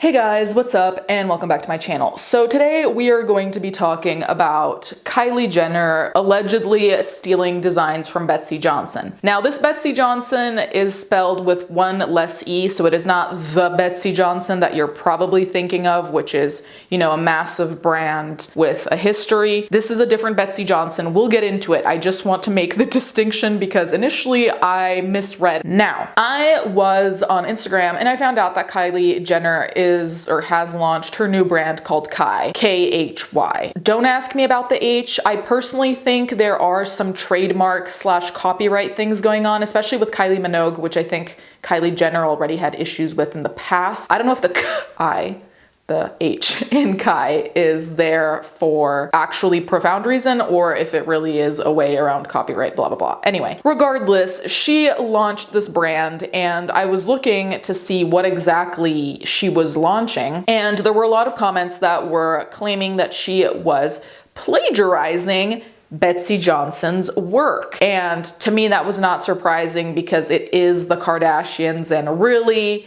Hey guys, what's up and welcome back to my channel. So today we are going to be talking about Kylie Jenner allegedly stealing designs from Betsy Johnson. Now this Betsy Johnson is spelled with one less E, so it is not the Betsy Johnson that you're probably thinking of, which is, you know, a massive brand with a history. This is a different Betsy Johnson. We'll get into it. I just want to make the distinction because initially I misread. Now, I was on Instagram and I found out that Kylie Jenner has launched her new brand called Khy, K-H-Y. Don't ask me about the H. I personally think there are some trademark / copyright things going on, especially with Kylie Minogue, which I think Kylie Jenner already had issues with in the past. I don't know if the H in Khy is there for actually profound reason or if it really is a way around copyright, blah, blah, blah. Anyway, regardless, she launched this brand and I was looking to see what exactly she was launching. And there were a lot of comments that were claiming that she was plagiarizing Betsy Johnson's work. And to me, that was not surprising because it is the Kardashians, and really,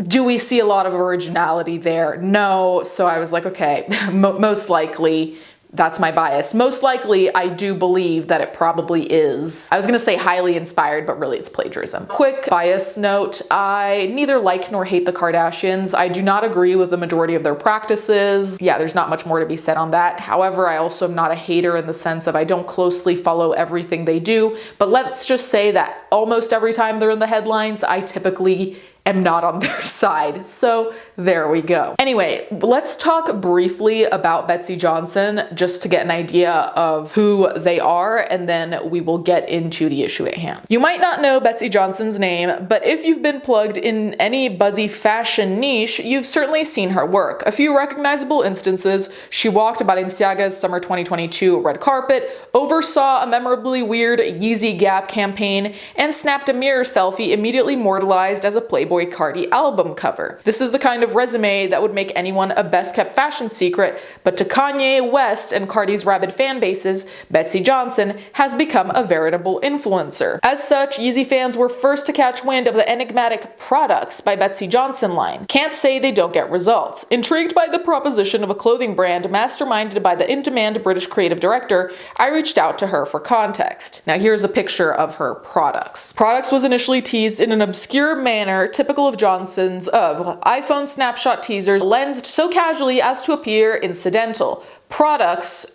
do we see a lot of originality there? No. So I was like, okay, most likely, that's my bias. Most likely, I do believe that it probably is. I was gonna say highly inspired, but really it's plagiarism. Quick bias note, I neither like nor hate the Kardashians. I do not agree with the majority of their practices. Yeah, there's not much more to be said on that. However, I also am not a hater in the sense of I don't closely follow everything they do, but let's just say that almost every time they're in the headlines, I typically am not on their side. So there we go. Anyway, let's talk briefly about Betsy Johnson just to get an idea of who they are, and then we will get into the issue at hand. You might not know Betsy Johnson's name, but if you've been plugged in any buzzy fashion niche, you've certainly seen her work. A few recognizable instances: she walked Balenciaga's summer 2022 red carpet, oversaw a memorably weird Yeezy Gap campaign, and snapped a mirror selfie immediately immortalized as a Playboy Cardi album cover. This is the kind of resume that would make anyone a best-kept fashion secret, but to Kanye West and Cardi's rabid fan bases, Betsy Johnson has become a veritable influencer. As such, Yeezy fans were first to catch wind of the enigmatic Products by Betsy Johnson line. Can't say they don't get results. Intrigued by the proposition of a clothing brand masterminded by the in-demand British creative director, I reached out to her for context. Now here's a picture of her Products. Products was initially teased in an obscure manner typical of Johnson's iPhone snapshot teasers, lensed so casually as to appear incidental. Products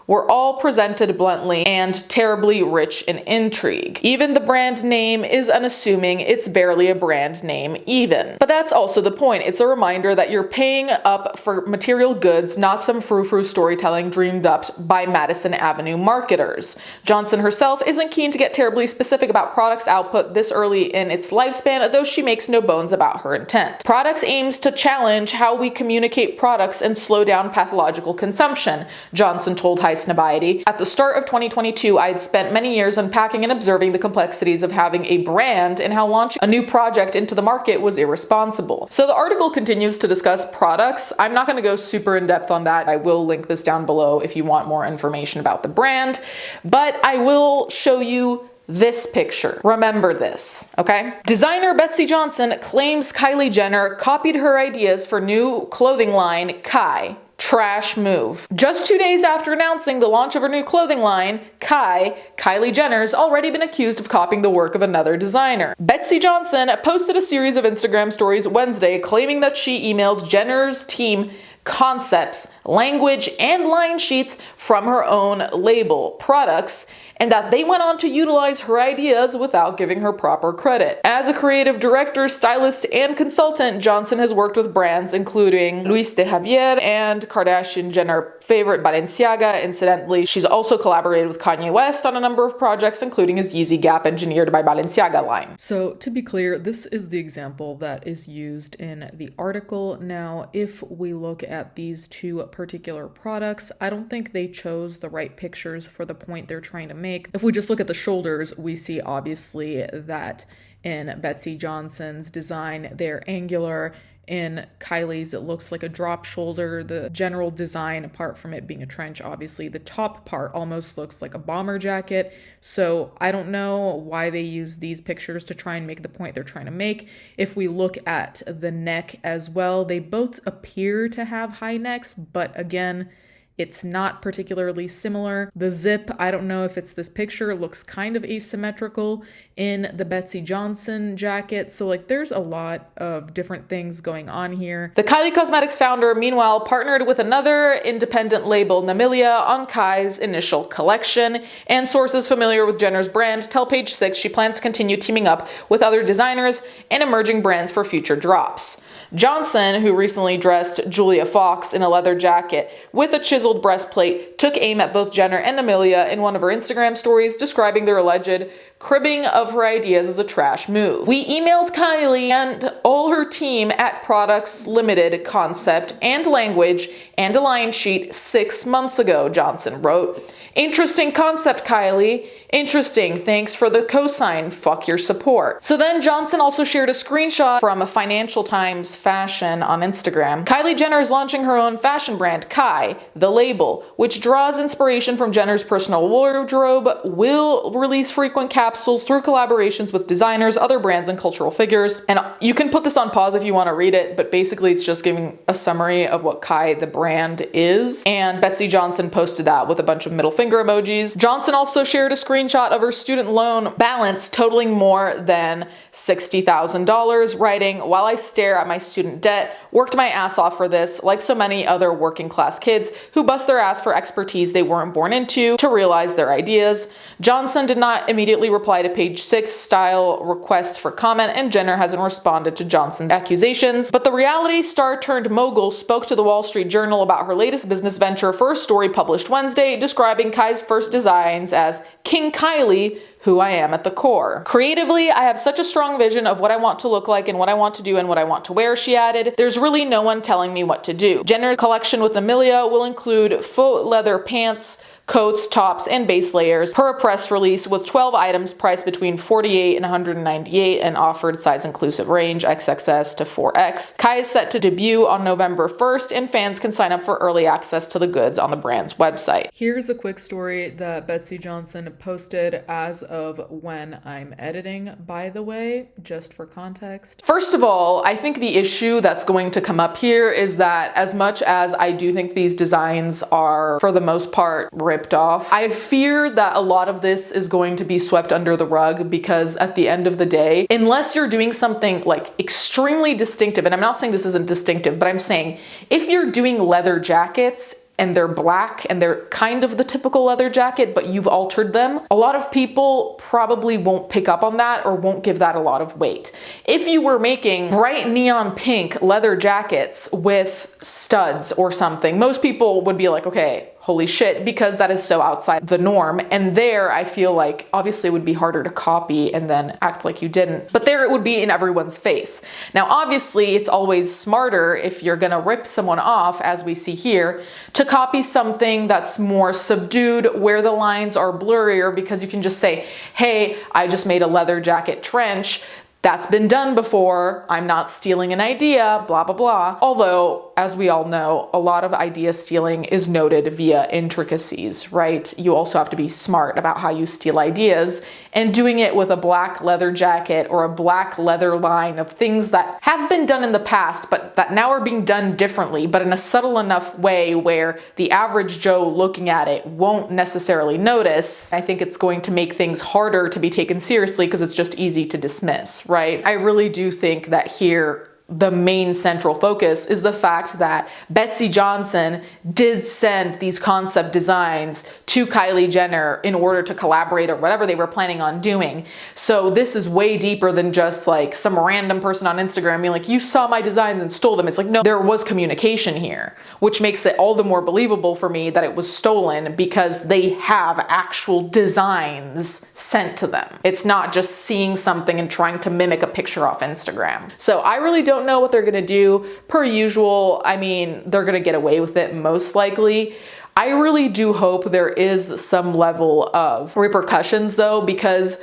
were all presented bluntly and terribly in intrigue. Even the brand name is unassuming, it's barely a brand name even. But that's also the point. It's a reminder that you're paying up for material goods, not some frou-frou storytelling dreamed up by Madison Avenue marketers. Johnson herself isn't keen to get terribly specific about Products output this early in its lifespan, though she makes no bones about her intent. Products aims to challenge how we communicate products and slow down pathological consumption, Johnson told Snobiety. At the start of 2022, I had spent many years unpacking and observing the complexities of having a brand and how launching a new project into the market was irresponsible. So the article continues to discuss Products. I'm not going to go super in depth on that. I will link this down below if you want more information about the brand, but I will show you this picture. Remember this, okay? Designer Betsy Johnson claims Kylie Jenner copied her ideas for new clothing line Khy. Trash move. Just 2 days after announcing the launch of her new clothing line, Khy, Kylie Jenner's already been accused of copying the work of another designer. Betsy Johnson posted a series of Instagram stories Wednesday claiming that she emailed Jenner's team concepts, language, and line sheets from her own label, Products, and that they went on to utilize her ideas without giving her proper credit. As a creative director, stylist, and consultant, Johnson has worked with brands including Luis de Javier and Kardashian Jenner favorite Balenciaga. Incidentally, she's also collaborated with Kanye West on a number of projects, including his Yeezy Gap engineered by Balenciaga line. So to be clear, this is the example that is used in the article. Now, if we look at these two particular products, I don't think they chose the right pictures for the point they're trying to make. If we just look at the shoulders, we see obviously that In Betsy Johnson's design, they're angular. In Kylie's, it looks like a drop shoulder. The general design, apart from it being a trench, obviously, the top part almost looks like a bomber jacket. So I don't know why they use these pictures to try and make the point they're trying to make. If we look at the neck as well, they both appear to have high necks, but again, it's not particularly similar. The zip, I don't know if it's this picture, it looks kind of asymmetrical in the Betsy Johnson jacket. So like there's a lot of different things going on here. The Kylie Cosmetics founder, meanwhile, partnered with another independent label, Namilia, on Kai's initial collection. And sources familiar with Jenner's brand tell Page 6 she plans to continue teaming up with other designers and emerging brands for future drops. Johnson, who recently dressed Julia Fox in a leather jacket with a chiseled breastplate, took aim at both Jenner and Amelia in one of her Instagram stories, describing their alleged cribbing of her ideas as a trash move. We emailed Kylie and all her team at Products Limited concept and language and a line sheet 6 months ago, Johnson wrote. Interesting concept, Kylie. Interesting. Thanks for the cosign. Fuck your support. So then Johnson also shared a screenshot from a Financial Times fashion on Instagram. Kylie Jenner is launching her own fashion brand, Kai, the label, which draws inspiration from Jenner's personal wardrobe, will release frequent capsules through collaborations with designers, other brands, and cultural figures. And you can put this on pause if you want to read it, but basically it's just giving a summary of what Kai, the brand, is. And Betsy Johnson posted that with a bunch of middle finger emojis. Johnson also shared a screenshot of her student loan balance totaling more than $60,000, writing, "While I stare at my student debt, worked my ass off for this, like so many other working class kids who bust their ass for expertise they weren't born into to realize their ideas." Johnson did not immediately reply to Page 6 style requests for comment, and Jenner hasn't responded to Johnson's accusations. But the reality star turned mogul spoke to the Wall Street Journal about her latest business venture for a story published Wednesday, describing Kai's first designs as King Kylie, who I am at the core. Creatively, I have such a strong vision of what I want to look like and what I want to do and what I want to wear, she added. There's really no one telling me what to do. Jenner's collection with Amelia will include faux leather pants, coats, tops, and base layers per a press release, with 12 items priced between $48 and $198 and offered size inclusive range XXS to 4X. Kai is set to debut on November 1st, and fans can sign up for early access to the goods on the brand's website. Here's a quick story that Betsy Johnson posted as of when I'm editing, by the way, just for context. First of all, I think the issue that's going to come up here is that as much as I do think these designs are, for the most part, ripped off, I fear that a lot of this is going to be swept under the rug, because at the end of the day, unless you're doing something like extremely distinctive, and I'm not saying this isn't distinctive, but I'm saying if you're doing leather jackets and they're black and they're kind of the typical leather jacket, but you've altered them, a lot of people probably won't pick up on that or won't give that a lot of weight. If you were making bright neon pink leather jackets with studs or something, most people would be like, okay, holy shit, because that is so outside the norm. And there, I feel like obviously it would be harder to copy and then act like you didn't, but there it would be in everyone's face. Now, obviously it's always smarter, if you're gonna rip someone off, as we see here, to copy something that's more subdued, where the lines are blurrier, because you can just say, hey, I just made a leather jacket trench. That's been done before. I'm not stealing an idea, blah, blah, blah. Although, as we all know, a lot of idea stealing is noted via intricacies, right? You also have to be smart about how you steal ideas, and doing it with a black leather jacket or a black leather line of things that have been done in the past, but that now are being done differently, but in a subtle enough way where the average Joe looking at it won't necessarily notice. I think it's going to make things harder to be taken seriously because it's just easy to dismiss, right? I really do think that here the main central focus is the fact that Betsy Johnson did send these concept designs to Kylie Jenner in order to collaborate or whatever they were planning on doing. So this is way deeper than just like some random person on Instagram being like, you saw my designs and stole them. It's like, no, there was communication here, which makes it all the more believable for me that it was stolen, because they have actual designs sent to them. It's not just seeing something and trying to mimic a picture off Instagram. So I really don't know what they're gonna do. Per usual, I mean, they're gonna get away with it most likely. I really do hope there is some level of repercussions though, because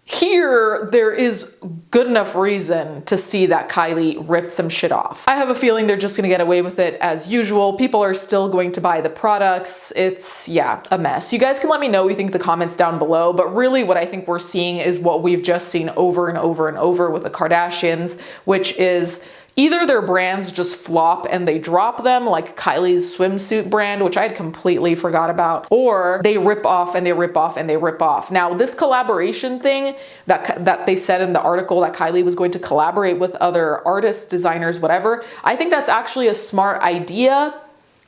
Here, there is good enough reason to see that Kylie ripped some shit off. I have a feeling they're just gonna get away with it as usual. People are still going to buy the products. It's, yeah, a mess. You guys can let me know what you think in the comments down below, but really what I think we're seeing is what we've just seen over and over and over with the Kardashians, which is either their brands just flop and they drop them, like Kylie's swimsuit brand, which I had completely forgot about, or they rip off and they rip off and they rip off. Now, this collaboration thing that they said in the article that Kylie was going to collaborate with other artists, designers, whatever, I think that's actually a smart idea,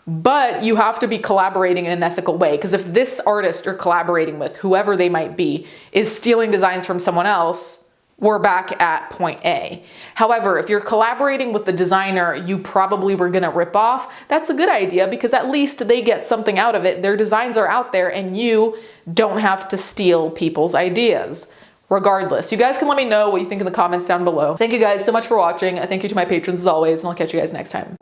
but you have to be collaborating in an ethical way, because if this artist you're collaborating with, whoever they might be, is stealing designs from someone else, we're back at point A. However, if you're collaborating with the designer you probably were gonna rip off, that's a good idea because at least they get something out of it. Their designs are out there and you don't have to steal people's ideas. Regardless, you guys can let me know what you think in the comments down below. Thank you guys so much for watching. Thank you to my patrons as always, and I'll catch you guys next time.